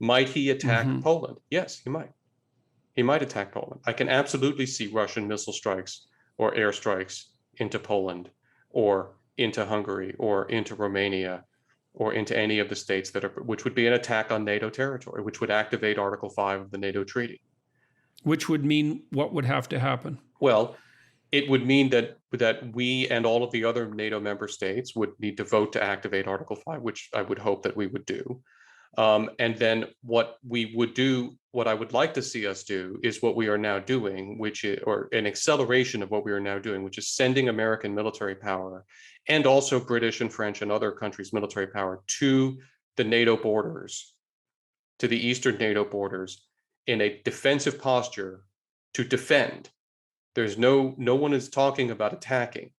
Might he attack Mhm. Poland? Yes, he might. He might attack Poland. I can absolutely see Russian missile strikes or airstrikes into Poland or into Hungary or into Romania or into any of the states which would be an attack on NATO territory, which would activate Article 5 of the NATO treaty. Which would mean what would have to happen? Well, it would mean that we and all of the other NATO member states would need to vote to activate Article 5, which I would hope that we would do. And then what I would like to see us do is what we are now doing, or an acceleration of what we are now doing, which is sending American military power and also British and French and other countries' military power to the NATO borders, to the eastern NATO borders in a defensive posture to defend. There's no one is talking about attacking,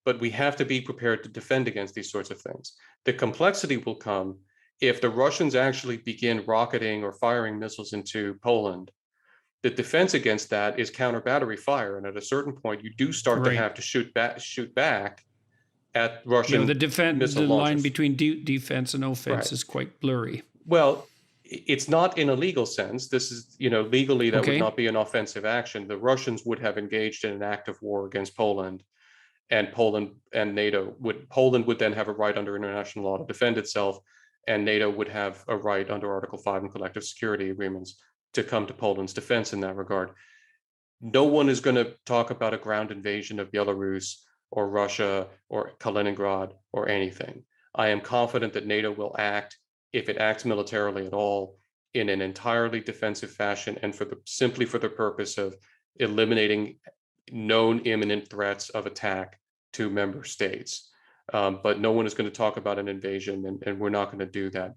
but we have to be prepared to defend against these sorts of things. The complexity will come if the Russians actually begin rocketing or firing missiles into Poland. The defense against that is counter battery fire, and at a certain point, you do start to have to shoot back at Russian missile the line launchers. between defense and offense is quite blurry. Well, it's not in a legal sense. This is, legally that would not be an offensive action. The Russians would have engaged in an active war against Poland, and Poland would then have a right under international law to defend itself, and NATO would have a right under Article 5 and collective security agreements to come to Poland's defense in that regard. No one is going to talk about a ground invasion of Belarus or Russia or Kaliningrad or anything. I am confident that NATO will act, if it acts militarily at all, in an entirely defensive fashion and simply for the purpose of eliminating known imminent threats of attack to member states. But no one is going to talk about an invasion, and we're not going to do that.